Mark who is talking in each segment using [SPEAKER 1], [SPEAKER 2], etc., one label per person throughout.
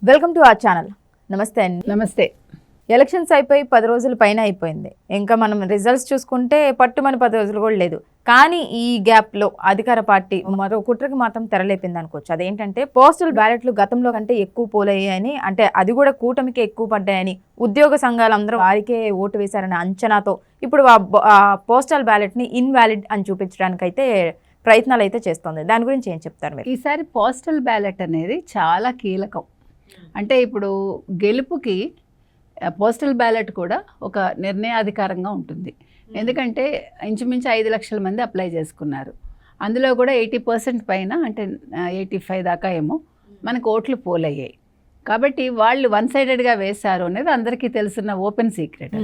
[SPEAKER 1] Welcome to our channel. నమస్తే అండి.
[SPEAKER 2] నమస్తే.
[SPEAKER 1] ఎలక్షన్స్ అయిపోయి 10 రోజుల పైన అయిపోయింది. ఇంకా మనం రిజల్ట్స్ చూసుకుంటే పట్టుమని 10 రోజులు కూడా లేదు. కానీ ఈ గ్యాప్లో అధికార పార్టీ మరో కుట్రకి మాత్రం తెరలేపింది అనుకోవచ్చు. అదేంటంటే పోస్టల్ బ్యాలెట్లు గతంలో కంటే ఎక్కువ పోలయ్యాయని, అంటే అది కూడా కూటమికి ఎక్కువ పడ్డాయని, ఉద్యోగ సంఘాలందరూ వారికే ఓటు వేశారనే అంచనాతో ఇప్పుడు ఆ పోస్టల్ బ్యాలెట్ని ఇన్వాలిడ్ అని చూపించడానికైతే ప్రయత్నాలు అయితే చేస్తుంది. దాని గురించి ఏం చెప్తారు మీరు?
[SPEAKER 2] ఈసారి పోస్టల్ బ్యాలెట్ అనేది చాలా కీలకం. అంటే ఇప్పుడు గెలుపుకి పోస్టల్ బ్యాలెట్ కూడా ఒక నిర్ణయాధికారంగా ఉంటుంది. ఎందుకంటే ఇంచుమించు 5 లక్షల మంది అప్లై చేసుకున్నారు. అందులో కూడా 80% పైన, అంటే 85 దాకా ఏమో మనకు ఓట్లు పోలయ్యాయి. కాబట్టి వాళ్ళు వన్ సైడెడ్గా వేశారు అనేది అందరికీ తెలుసున్న ఓపెన్ సీక్రెట్.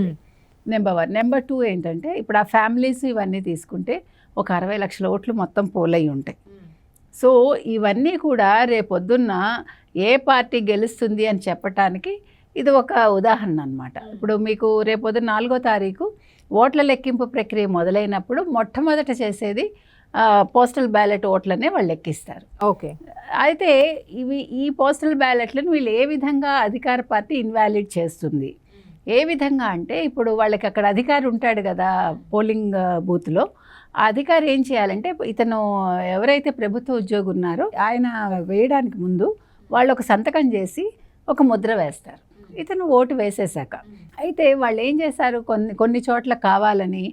[SPEAKER 2] నెంబర్ 1. నెంబర్ 2 ఏంటంటే ఇప్పుడు ఆ ఫ్యామిలీస్ ఇవన్నీ తీసుకుంటే ఒక 60 లక్షల ఓట్లు మొత్తం పోలయ్యి ఉంటాయి. సో ఇవన్నీ కూడా రేపొద్దున్న ఏ పార్టీ గెలుస్తుంది అని చెప్పటానికి ఇది ఒక ఉదాహరణ అనమాట. ఇప్పుడు మీకు రేపొద్దున 4వ తారీఖు ఓట్ల లెక్కింపు ప్రక్రియ మొదలైనప్పుడు మొట్టమొదట చేసేది పోస్టల్ బ్యాలెట్ ఓట్లనే వాళ్ళు లెక్కిస్తారు.
[SPEAKER 1] ఓకే.
[SPEAKER 2] అయితే ఈ పోస్టల్ బ్యాలెట్లను వీళ్ళు ఏ విధంగా అధికార పార్టీ ఇన్వాలిడ్ చేస్తుంది? ఏ విధంగా అంటే ఇప్పుడు వాళ్ళకి అక్కడ అధికారి ఉంటాడు కదా పోలింగ్ బూత్లో. ఆ అధికారి ఏం చేయాలంటే ఇతను ఎవరైతే ప్రభుత్వ ఉద్యోగి ఉన్నారో ఆయన వేయడానికి ముందు వాళ్ళు ఒక సంతకం చేసి ఒక ముద్ర వేస్తారు, ఇతను ఓటు వేసేసాక. అయితే వాళ్ళు ఏం చేశారు, కొన్ని చోట్ల కావాలని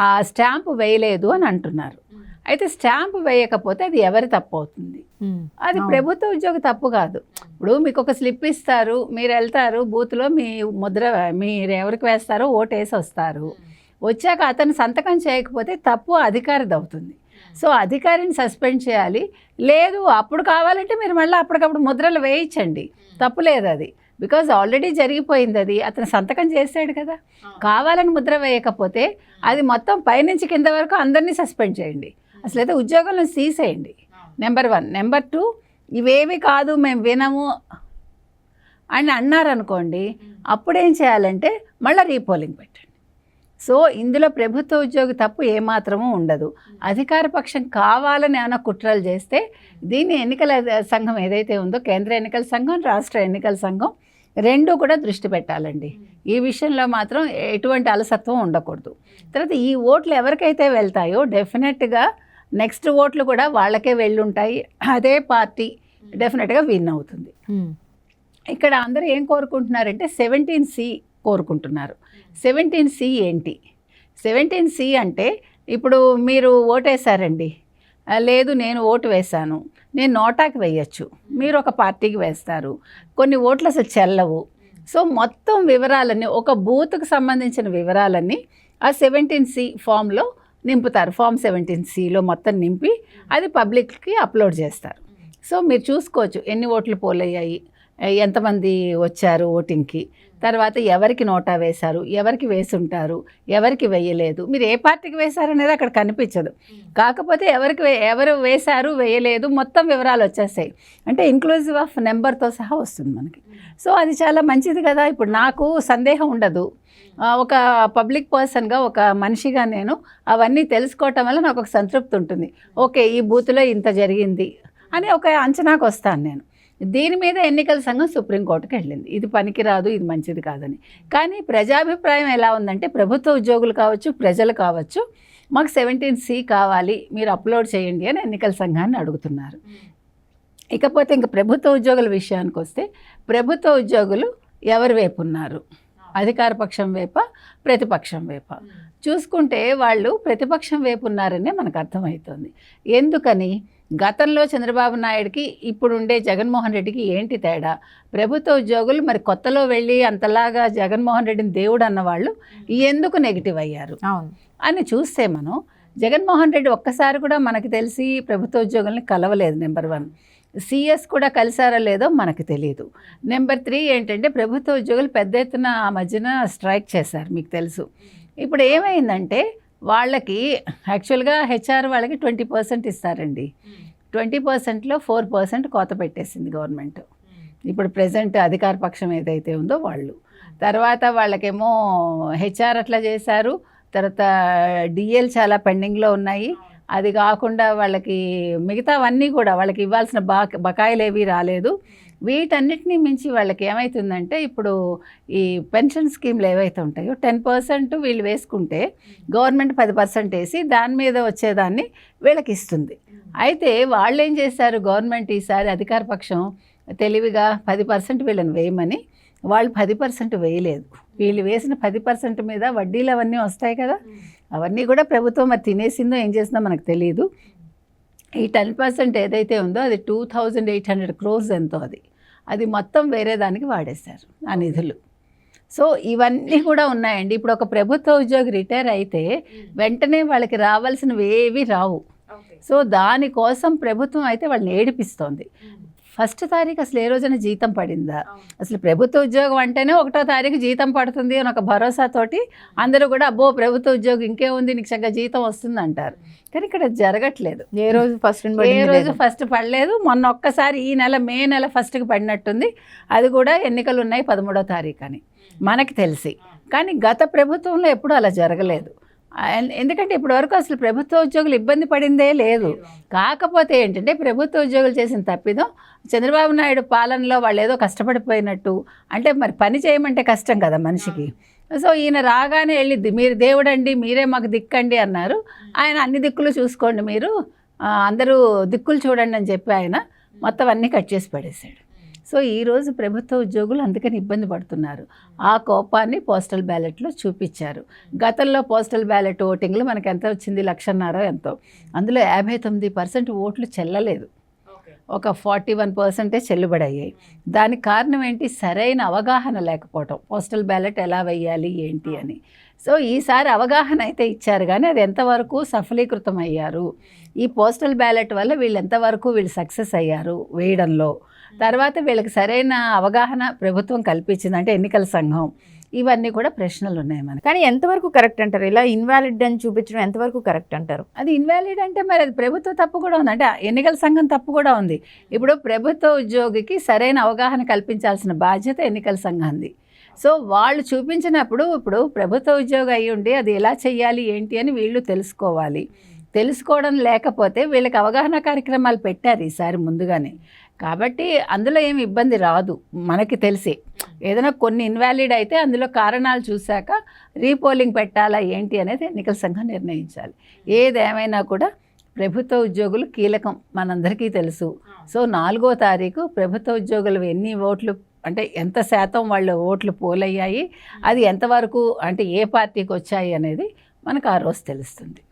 [SPEAKER 2] ఆ స్టాంపు వేయలేదు అని అంటున్నారు. అయితే స్టాంపు వేయకపోతే అది ఎవరి తప్పు అవుతుంది? అది ప్రభుత్వ ఉద్యోగి తప్పు కాదు. ఇప్పుడు మీకు ఒక స్లిప్ ఇస్తారు, మీరు వెళ్తారు బూత్లో, మీ ముద్ర మీరు ఎవరికి వేస్తారో ఓటు వేసి వస్తారు. వచ్చాక అతను సంతకం చేయకపోతే తప్పు అధికారిది అవుతుంది. సో అధికారిని సస్పెండ్ చేయాలి. లేదు అప్పుడు కావాలంటే మీరు మళ్ళీ అప్పటికప్పుడు ముద్రలు వేయించండి, తప్పు లేదు అది. బికాజ్ ఆల్రెడీ జరిగిపోయింది, అది అతను సంతకం చేశాడు కదా. కావాలని ముద్ర వేయకపోతే అది మొత్తం పైనుంచి కింద వరకు అందరినీ సస్పెండ్ చేయండి, అసలు అయితే ఉద్యోగంలో తీసేయండి. నెంబర్ 1. నెంబర్ 2, ఇవేవి కాదు మేము వినము అని అన్నారనుకోండి, అప్పుడేం చేయాలంటే మళ్ళీ రీపోలింగ్ పెట్టండి. సో ఇందులో ప్రభుత్వ ఉద్యోగి తప్పు ఏమాత్రమూ ఉండదు. అధికార పక్షం కావాలని ఏమైనా కుట్రలు చేస్తే దీన్ని ఎన్నికల సంఘం ఏదైతే ఉందో, కేంద్ర ఎన్నికల సంఘం, రాష్ట్ర ఎన్నికల సంఘం రెండూ కూడా దృష్టి పెట్టాలండి. ఈ విషయంలో మాత్రం ఎటువంటి అలసత్వం ఉండకూడదు. తర్వాత ఈ ఓట్లు ఎవరికైతే వెళ్తాయో డెఫినెట్గా నెక్స్ట్ ఓట్లు కూడా వాళ్ళకే వెళ్ళుంటాయి. అదే పార్టీ డెఫినెట్గా విన్ అవుతుంది. ఇక్కడ అందరూ ఏం కోరుకుంటున్నారంటే 17C కోరుకుంటున్నారు. 17C ఏంటి? 17C అంటే ఇప్పుడు మీరు ఓటేశారండి, లేదు నేను ఓటు వేశాను, నేను నోటాకి వేయచ్చు, మీరు ఒక పార్టీకి వేస్తారు, కొన్ని ఓట్లు అసలు చెల్లవు. సో మొత్తం వివరాలన్నీ, ఒక బూత్కు సంబంధించిన వివరాలన్నీ ఆ 17C ఫామ్లో నింపుతారు. ఫామ్ 17Cలో మొత్తం నింపి అది పబ్లిక్కి అప్లోడ్ చేస్తారు. సో మీరు చూసుకోవచ్చు ఎన్ని ఓట్లు పోలయ్యాయి, ఎంతమంది వచ్చారు ఓటింగ్కి, తర్వాత ఎవరికి నోటా వేశారు, ఎవరికి వేసుంటారు, ఎవరికి వేయలేదు, మీరు ఏ పార్టీకి వేశారు అనేది అక్కడ కనిపించదు. కాకపోతే ఎవరు వేశారు వేయలేదు మొత్తం వివరాలు వచ్చేస్తాయి. అంటే ఇంక్లూజివ్ ఆఫ్ నెంబర్తో సహా వస్తుంది మనకి. సో అది చాలా మంచిది కదా. ఇప్పుడు నాకు సందేహం ఉండదు, ఒక పబ్లిక్ పర్సన్గా, ఒక మనిషిగా నేను అవన్నీ తెలుసుకోవటం వల్ల నాకు ఒక సంతృప్తి ఉంటుంది. ఓకే ఈ బూత్లో ఇంత జరిగింది అని ఒక అంచనాకు వస్తాను నేను. దీని మీద ఎన్నికల సంఘం సుప్రీంకోర్టుకి వెళ్ళింది, ఇది పనికిరాదు, ఇది మంచిది కాదని. కానీ ప్రజాభిప్రాయం ఎలా ఉందంటే ప్రభుత్వ ఉద్యోగులు కావచ్చు, ప్రజలు కావచ్చు, మాకు 17C కావాలి, మీరు అప్లోడ్ చేయండి అని ఎన్నికల సంఘాన్ని అడుగుతున్నారు. ఇకపోతే ఇంక ప్రభుత్వ ఉద్యోగుల విషయానికి వస్తే, ప్రభుత్వ ఉద్యోగులు ఎవరి వైపు ఉన్నారు? అధికార పక్షం వైప, ప్రతిపక్షం వైప? చూసుకుంటే వాళ్ళు ప్రతిపక్షం వైపు ఉన్నారనే మనకు అర్థమవుతుంది. ఎందుకని? గతంలో చంద్రబాబు నాయుడికి ఇప్పుడుండే జగన్మోహన్ రెడ్డికి ఏంటి తేడా? ప్రభుత్వ ఉద్యోగులు మరి కొత్తలో వెళ్ళి అంతలాగా జగన్మోహన్ రెడ్డిని దేవుడు అన్నవాళ్ళు ఎందుకు నెగిటివ్ అయ్యారు అని చూస్తే, మనం జగన్మోహన్ రెడ్డి ఒక్కసారి కూడా మనకి తెలిసి ప్రభుత్వ ఉద్యోగుల్ని కలవలేదు. నెంబర్ 1. CS కూడా కలిసారో లేదో మనకు తెలియదు. నెంబర్ 3 ఏంటంటే ప్రభుత్వ ఉద్యోగులు పెద్ద ఎత్తున ఆ మధ్యన స్ట్రైక్ చేశారు, మీకు తెలుసు. ఇప్పుడు ఏమైందంటే వాళ్ళకి యాక్చువల్గా HR వాళ్ళకి 20% ఇస్తారండి. 20%లో 4% కోత పెట్టేసింది గవర్నమెంట్. ఇప్పుడు ప్రెజెంట్ అధికార పక్షం ఏదైతే ఉందో వాళ్ళు. తర్వాత వాళ్ళకేమో HR అట్లా చేశారు, తర్వాత DL చాలా పెండింగ్లో ఉన్నాయి. అది కాకుండా వాళ్ళకి మిగతావన్నీ కూడా వాళ్ళకి ఇవ్వాల్సిన బకాయిలు ఏవి రాలేదు. వీటన్నిటినీ మించి వాళ్ళకి ఏమవుతుందంటే ఇప్పుడు ఈ పెన్షన్ స్కీమ్లు ఏవైతే ఉంటాయో 10% వీళ్ళు వేసుకుంటే గవర్నమెంట్ 10% వేసి దాని మీద వచ్చేదాన్ని వీళ్ళకి ఇస్తుంది. అయితే వాళ్ళు ఏం చేశారు, గవర్నమెంట్ ఈసారి అధికార పక్షం తెలివిగా 10% వీళ్ళని వేయమని, వాళ్ళు 10% వేయలేదు. వీళ్ళు వేసిన 10% మీద వడ్డీలు అవన్నీ వస్తాయి కదా, అవన్నీ కూడా ప్రభుత్వం మరి తినేసిందో ఏం చేసిందో మనకు తెలియదు. ఈ 10% ఏదైతే ఉందో అది 2800 crores ఎంతో, అది మొత్తం వేరే దానికి వాడేశారు ఆ నిధులు. సో ఇవన్నీ కూడా ఉన్నాయండి. ఇప్పుడు ఒక ప్రభుత్వ ఉద్యోగి రిటైర్ అయితే వెంటనే వాళ్ళకి రావాల్సినవి ఏవి రావు. సో దానికోసం ప్రభుత్వం అయితే వాళ్ళని ఏడిపిస్తోంది. 1వ తారీఖు అసలు ఏ రోజైనా జీతం పడిందా? అసలు ప్రభుత్వ ఉద్యోగం అంటేనే 1వ తారీఖు జీతం పడుతుంది అని ఒక భరోసాతోటి అందరూ కూడా అబ్బో ప్రభుత్వ ఉద్యోగం ఇంకేముంది నీకు చక్కగా జీతం వస్తుంది అంటారు. కానీ ఇక్కడ జరగట్లేదు.
[SPEAKER 1] ఏ రోజు ఫస్ట్
[SPEAKER 2] పడలేదు. మొన్న ఒక్కసారి ఈ నెల మే నెల 1కి పడినట్టుంది. అది కూడా ఎన్నికలు ఉన్నాయి 13వ తారీఖు అని మనకి తెలిసి. కానీ గత ప్రభుత్వంలో ఎప్పుడూ అలా జరగలేదు. ఎందుకంటే ఇప్పటివరకు అసలు ప్రభుత్వ ఉద్యోగులు ఇబ్బంది పడిందే లేదు. కాకపోతే ఏంటంటే ప్రభుత్వ ఉద్యోగులు చేసిన తప్పిదం చంద్రబాబు నాయుడు పాలనలో వాళ్ళు ఏదో కష్టపడిపోయినట్టు, అంటే మరి పని చేయమంటే కష్టం కదా మనిషికి. సో ఈయన రాగానే వెళ్ళి మీరు దేవుడండి, మీరే మాకు దిక్కండి అన్నారు. ఆయన అన్ని దిక్కులు చూసుకోండి, మీరు అందరూ దిక్కులు చూడండి అని చెప్పి ఆయన మొత్తం అన్నీ కట్ చేసి పడేశాడు. సో ఈరోజు ప్రభుత్వ ఉద్యోగులు అందుకని ఇబ్బంది పడుతున్నారు. ఆ కోపాన్ని పోస్టల్ బ్యాలెట్లో చూపించారు. గతంలో పోస్టల్ బ్యాలెట్ ఓటింగ్లు మనకు ఎంత వచ్చింది, 1,50,000 ఎంతో. అందులో 59% ఓట్లు చెల్లలేదు, ఒక 41% చెల్లుబడయ్యాయి. దానికి కారణం ఏంటి, సరైన అవగాహన లేకపోవటం, పోస్టల్ బ్యాలెట్ ఎలా వేయాలి ఏంటి అని. సో ఈసారి అవగాహన అయితే ఇచ్చారు, కానీ అది ఎంతవరకు సఫలీకృతం అయ్యారు, ఈ పోస్టల్ బ్యాలెట్ వల్ల వీళ్ళు ఎంతవరకు సక్సెస్ అయ్యారు వేయడంలో, తర్వాత వీళ్ళకి సరైన అవగాహన ప్రభుత్వం కల్పించింది అంటే ఎన్నికల సంఘం, ఇవన్నీ కూడా ప్రశ్నలు ఉన్నాయి మనకి.
[SPEAKER 1] కానీ ఎంతవరకు కరెక్ట్ అంటారు? ఇలా ఇన్వాలిడ్ అని చూపించడం ఎంతవరకు కరెక్ట్ అంటారు?
[SPEAKER 2] అది ఇన్వాలిడ్ అంటే మరి అది ప్రభుత్వ తప్పు కూడా ఉంది, అంటే ఎన్నికల సంఘం తప్పు కూడా ఉంది. ఇప్పుడు ప్రభుత్వ ఉద్యోగికి సరైన అవగాహన కల్పించాల్సిన బాధ్యత ఎన్నికల సంఘాన్ని. సో వాళ్ళు చూపించినప్పుడు ఇప్పుడు ప్రభుత్వ ఉద్యోగం అయ్యి ఉండి అది ఎలా చెయ్యాలి ఏంటి అని వీళ్ళు తెలుసుకోవాలి. తెలుసుకోవడం లేకపోతే వీళ్ళకి అవగాహన కార్యక్రమాలు పెట్టారు ఈసారి ముందుగానే, కాబట్టి అందులో ఏమి ఇబ్బంది రాదు మనకి తెలిసి. ఏదైనా కొన్ని ఇన్వాలిడ్ అయితే అందులో కారణాలు చూశాక రీపోలింగ్ పెట్టాలా ఏంటి అనేది ఎన్నికల సంఘం నిర్ణయించాలి. ఏదేమైనా కూడా ప్రభుత్వ ఉద్యోగులు కీలకం మనందరికీ తెలుసు. సో 4వ తారీఖు ప్రభుత్వ ఉద్యోగులు ఎన్ని ఓట్లు, అంటే ఎంత శాతం వాళ్ళ ఓట్లు పోలయ్యాయి, అది ఎంతవరకు అంటే ఏ పార్టీకి వచ్చాయి అనేది మనకు ఆ రోజు తెలుస్తుంది.